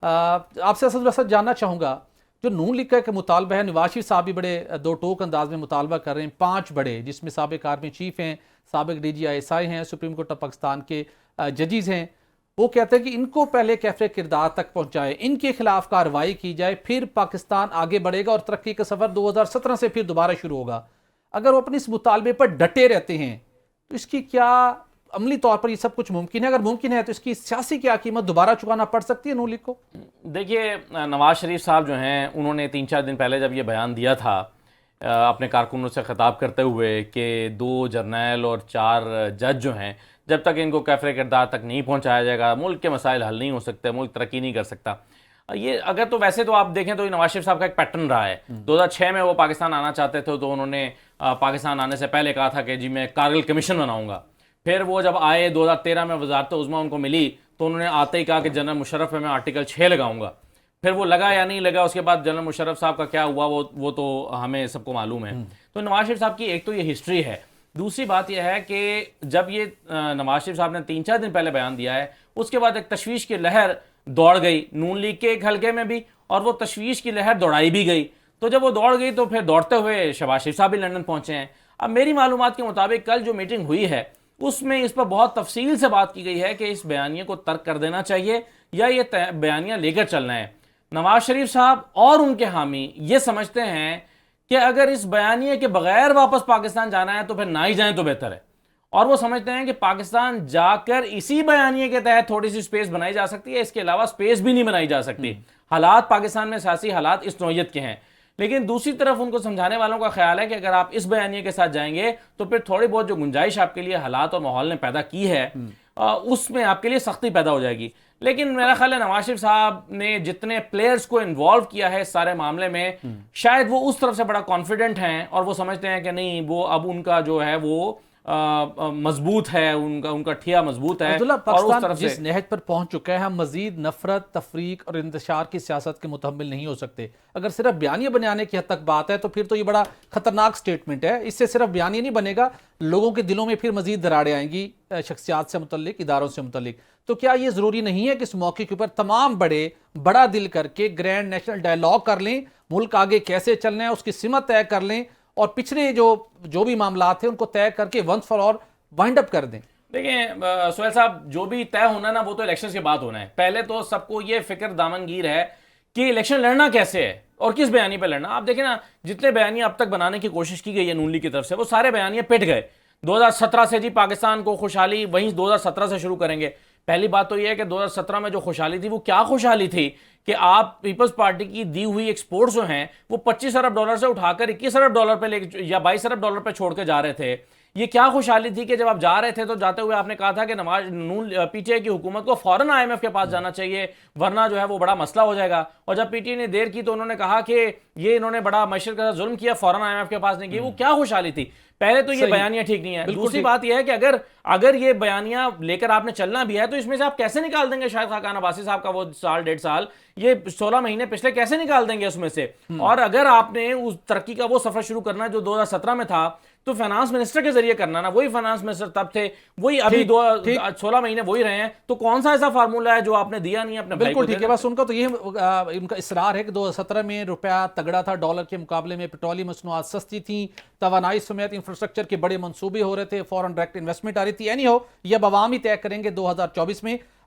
آپ سے اسد وسط جاننا چاہوں گا، جو نون لیگ کا ایک مطالبہ ہے، نواز شریف صاحب بھی بڑے دو ٹوک انداز میں مطالبہ کر رہے ہیں، 5 بڑے جس میں سابق آرمی چیف ہیں، سابق D G I S I ہیں، سپریم کورٹ آف پاکستان کے ججز ہیں، وہ کہتے ہیں کہ ان کو پہلے کیفر کردار تک پہنچائے، ان کے خلاف کارروائی کی جائے، پھر پاکستان آگے بڑھے گا اور ترقی کا سفر 2017 سے پھر دوبارہ شروع ہوگا۔ اگر وہ اپنے اس مطالبے پر ڈٹے رہتے ہیں تو اس کی کیا عملی طور پر یہ سب کچھ ممکن ہے؟ اگر ممکن ہے تو اس کی سیاسی کیا قیمت دوبارہ چکانا پڑ سکتی ہے نون لیگ کو؟ دیکھیے، نواز شریف صاحب جو ہیں انہوں نے 3-4 دن پہلے جب یہ بیان دیا تھا اپنے کارکنوں سے خطاب کرتے ہوئے کہ 2 جرنیل اور 4 جج جو ہیں، جب تک ان کو کیفر کردار تک نہیں پہنچایا جائے گا ملک کے مسائل حل نہیں ہو سکتے، ملک ترقی نہیں کر سکتا۔ یہ اگر تو ویسے تو آپ دیکھیں تو یہ نواز شریف صاحب کا ایک پیٹرن رہا ہے۔ 2006 میں وہ پاکستان آنا چاہتے تھے تو انہوں نے پاکستان آنے سے پہلے کہا تھا کہ جی میں کارگل کمیشن بناؤں گا۔ پھر وہ جب آئے 2013 میں وزارت عظمیٰ ان کو ملی تو انہوں نے آتے ہی کہا کہ جنرل مشرف ہے میں آرٹیکل 6 لگاؤں گا۔ پھر وہ لگا یا نہیں لگا، اس کے بعد جنرل مشرف صاحب کا کیا ہوا وہ تو ہمیں سب کو معلوم ہے۔ تو نواز شریف صاحب کی ایک تو یہ ہسٹری ہے، دوسری بات یہ ہے کہ جب یہ نواز شریف صاحب نے 3-4 دن پہلے بیان دیا ہے، اس کے بعد ایک تشویش کی لہر دوڑ گئی نون لیگ کے ایک حلقے میں بھی، اور وہ تشویش کی لہر دوڑائی بھی گئی۔ تو جب وہ دوڑ گئی تو پھر دوڑتے ہوئے شہباز شریف صاحب بھی لندن پہنچے ہیں۔ اب میری معلومات کے مطابق کل جو میٹنگ ہوئی ہے اس میں اس پر بہت تفصیل سے بات کی گئی ہے کہ اس بیانیے کو ترک کر دینا چاہیے یا یہ بیانیہ لے کر چلنا ہے۔ نواز شریف صاحب اور ان کے حامی یہ سمجھتے ہیں کہ اگر اس بیانیے کے بغیر واپس پاکستان جانا ہے تو پھر نہ ہی جائیں تو بہتر ہے، اور وہ سمجھتے ہیں کہ پاکستان جا کر اسی بیانیے کے تحت تھوڑی سی سپیس بنائی جا سکتی ہے، اس کے علاوہ سپیس بھی نہیں بنائی جا سکتی۔ حالات پاکستان میں سیاسی حالات اس نوعیت کے ہیں، لیکن دوسری طرف ان کو سمجھانے والوں کا خیال ہے کہ اگر آپ اس بیانیے کے ساتھ جائیں گے تو پھر تھوڑی بہت جو گنجائش آپ کے لیے حالات اور ماحول نے پیدا کی ہے اس میں آپ کے لیے سختی پیدا ہو جائے گی۔ لیکن میرا خیال ہے نواز شریف صاحب نے جتنے پلیئرز کو انوالو کیا ہے اس سارے معاملے میں، شاید وہ اس طرف سے بڑا کانفیڈنٹ ہیں اور وہ سمجھتے ہیں کہ نہیں، وہ اب ان کا جو ہے وہ مضبوط ہے، ان کا ٹھیا مضبوط ہے، عبداللہ اور اس پاکستان طرف جس سے نہج پر پہنچ چکا ہے، ہم مزید نفرت، تفریق اور انتشار کی سیاست کے متحمل نہیں ہو سکتے۔ اگر صرف بیانیہ بنانے کی حد تک بات ہے تو پھر تو یہ بڑا خطرناک سٹیٹمنٹ ہے۔ اس سے صرف بیانیہ نہیں بنے گا، لوگوں کے دلوں میں پھر مزید دراڑیں آئیں گی شخصیات سے متعلق، اداروں سے متعلق۔ تو کیا یہ ضروری نہیں ہے کہ اس موقع کے اوپر تمام بڑا دل کر کے گرینڈ نیشنل ڈائیلاگ کر لیں، ملک آگے کیسے چلنا ہے اس کی سمت طے کر لیں، اور پچھلے جو بھی معاملات ہیں ان کو طے کر کے ونس فار آل وائنڈ اپ کر دیں؟ دیکھیں سہیل صاحب، جو بھی طے ہونا نا وہ تو الیکشن کے بعد ہونا ہے۔ پہلے تو سب کو یہ فکر دامنگیر ہے کہ الیکشن لڑنا کیسے ہے اور کس بیانیے پہ لڑنا۔ آپ دیکھیں نا، جتنے بیانیے اب تک بنانے کی کوشش کی گئی ہے نون لیگ کی طرف سے، وہ سارے بیانیے پٹ گئے۔ 2017 سے جی پاکستان کو خوشحالی، وہیں 2017 سے شروع کریں گے۔ پہلی بات تو یہ ہے کہ 2017 میں جو خوشحالی تھی وہ کیا خوشحالی تھی کہ آپ پیپلز پارٹی کی دی ہوئی ایکسپورٹس جو ہیں وہ $25 ارب سے اٹھا کر $21 ارب پہ یا $22 ارب پہ چھوڑ کے جا رہے تھے۔ یہ کیا خوشحالی تھی کہ جب آپ جا رہے تھے تو جاتے ہوئے آپ نے کہا تھا کہ پی ٹی آئی کی حکومت کو فوراً آئی ایم ایف کے پاس جانا چاہیے ورنہ جو ہے وہ بڑا مسئلہ ہو جائے گا، اور جب پی ٹی آئی نے دیر کی تو انہوں نے کہا کہ یہ انہوں نے بڑا معیشت کا ظلم کیا، فوراً آئی ایم ایف کے پاس نہیں گئی۔ وہ کیا خوشحالی تھی؟ پہلے تو یہ بیانیہ ٹھیک نہیں ہے۔ دوسری بات یہ ہے کہ اگر یہ بیانیہ لے کر آپ نے چلنا بھی ہے تو اس میں سے آپ کیسے نکال دیں گے شاہد خاقان عباسی صاحب کا وہ 1.5 سال، یہ 16 مہینے پچھلے کیسے نکال دیں گے اس میں سے؟ اور اگر آپ نے اس ترقی کا وہ سفر شروع کرنا جو 2017 میں تھا تو فائنانس منسٹر کے ذریعے کرنا نا، وہی فائنانس منسٹر تب تھے، وہی ابھی 16 مہینے وہی رہے ہیں، تو کون سا ایسا فارمولا ہے جو آپ نے دیا نہیں اپنے بھائی کو؟ بالکل ٹھیک ہے، بس ان کا تو یہ ان کا اصرار ہے کہ 2017 میں روپیہ تگڑا تھا، ڈالر کے مقابلے میں پیٹرولیم مصنوعات سستی تھیں، توانائی سمیت انفراسٹرکچر کے بڑے منصوبے ہو رہے تھے، فورن ڈائریکٹ انویسٹمنٹ آ رہی تھی۔ اینی ہو، یہ اب عوام ہی طے کریں گے 2024 میں۔